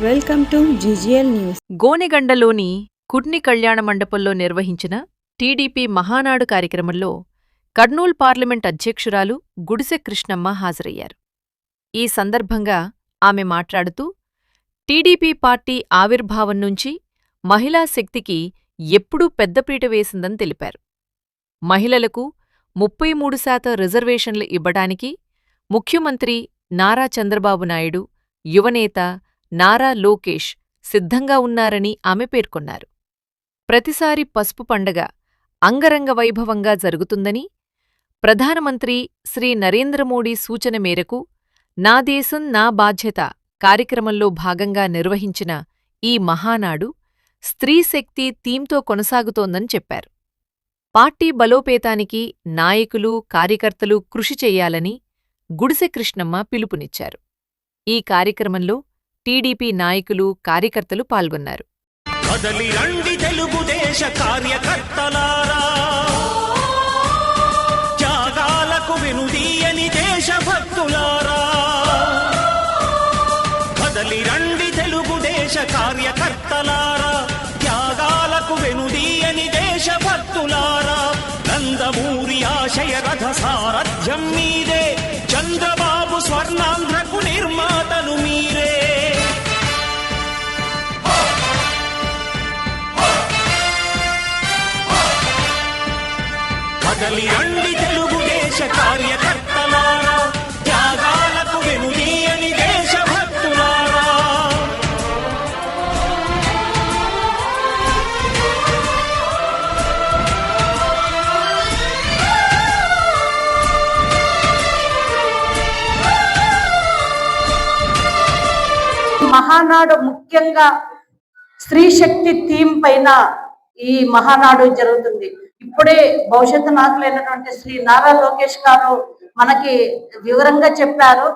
Welcome to GGL news. గోనెగండలోని కుడ్ని కళ్యాణ మండపంలో నిర్వహించిన టీడీపీ మహానాడు కార్యక్రమంలో కర్నూల్ పార్లమెంట్ అధ్యక్షురాలు గుడిసె కృష్ణమ్మ హాజరయ్యారు. ఈ సందర్భంగా ఆమె మాట్లాడుతూ టీడీపీ పార్టీ ఆవిర్భావం నుంచి మహిళా శక్తికి ఎప్పుడూ పెద్దపీట వేసిందని తెలిపారు. మహిళలకు 33% రిజర్వేషన్లు ఇవ్వడానికి ముఖ్యమంత్రి నారా చంద్రబాబు నాయుడు, యువనేత నారా లోకేష్ సిద్ధంగా ఉన్నారని ఆమె పేర్కొన్నారు. ప్రతిసారి పసుపు పండగ అంగరంగ వైభవంగా జరుగుతుందని, ప్రధానమంత్రి శ్రీ నరేంద్రమోడీ సూచన మేరకు నా దేశం నా బాధ్యత కార్యక్రమంలో భాగంగా నిర్వహించిన ఈ మహానాడు స్త్రీశక్తి థీమ్తో కొనసాగుతోందని చెప్పారు. పార్టీ బలోపేతానికి నాయకులు, కార్యకర్తలు కృషి చెయ్యాలని గుడిసె కృష్ణమ్మ పిలుపునిచ్చారు. ఈ కార్యక్రమంలో టీడీపీ నాయకులు, కార్యకర్తలు పాల్గొన్నారు. కదలి రండి తెలుగుదేశ కార్యకర్తలారా, త్యాగాలకు వెనుదీయని దేశభక్తులారా. కదలి రండి తెలుగుదేశ కార్యకర్తలారా, త్యాగాలకు వెనుదీయని దేశభక్తులారా. నందమూరి ఆశయ రథ సారథ్యం మీదే, చంద్రబాబు స్వర్ణాంధ్రకు నిర్మాతలు మీరే. కదలి రండి తెలుగుదేశ కార్యకర్తలారా, త్యాగాలకు వెనుదీయని దేశభక్తులారా. మహానాడు ముఖ్యంగా స్త్రీ శక్తి థీమ్ పైన ఈ మహానాడు జరుగుతుంది. ఇప్పుడే భవిష్యత్తు నాయకులైనటువంటి శ్రీ నారా లోకేష్ గారు మనకి వివరంగా చెప్పారు.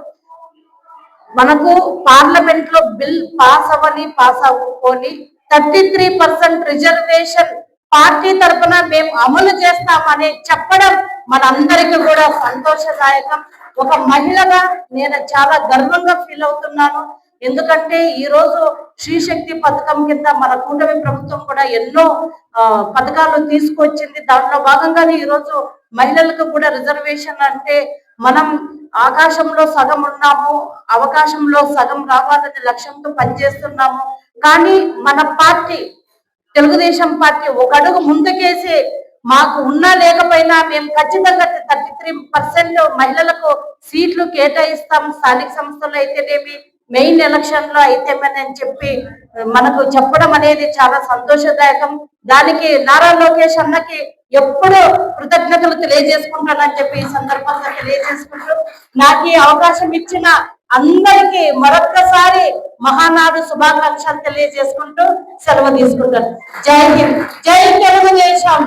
మనకు పార్లమెంట్ లో బిల్ పాస్ అవ్వని 33% రిజర్వేషన్ పార్టీ తరఫున మేము అమలు చేస్తామని చెప్పడం మనందరికీ కూడా సంతోషదాయకం. ఒక మహిళగా నేను చాలా గర్వంగా ఫీల్ అవుతున్నాను. ఎందుకంటే ఈ రోజు శ్రీశక్తి పథకం కింద మన కూటమి ప్రభుత్వం కూడా ఎన్నో పథకాలు తీసుకొచ్చింది. దాంట్లో భాగంగానే ఈ రోజు మహిళలకు కూడా రిజర్వేషన్ అంటే మనం ఆకాశంలో సగం ఉన్నాము, అవకాశంలో సగం రావాలనే లక్ష్యంతో పనిచేస్తున్నాము. కానీ మన పార్టీ తెలుగుదేశం పార్టీ ఒక అడుగు ముందుకేసి మాకు ఉన్నా లేకపోయినా మేము ఖచ్చితంగా 33% మహిళలకు సీట్లు కేటాయిస్తాం. స్థానిక సంస్థలు అయితేనేమి, మెయిన్ ఎలక్షన్ లో అయితేమని చెప్పి మనకు చెప్పడం అనేది చాలా సంతోషదాయకం. దానికి నారా లోకేష్ అన్నకి ఎప్పుడూ కృతజ్ఞతలు తెలియజేసుకుంటానని చెప్పి ఈ సందర్భంగా తెలియజేసుకుంటూ నాకు ఈ అవకాశం ఇచ్చిన అందరికీ మరొక్కసారి మహానాడు శుభాకాంక్షలు తెలియజేసుకుంటూ సెలవు తీసుకుంటాను. జై హింద్, జై తెలుగుదేశం.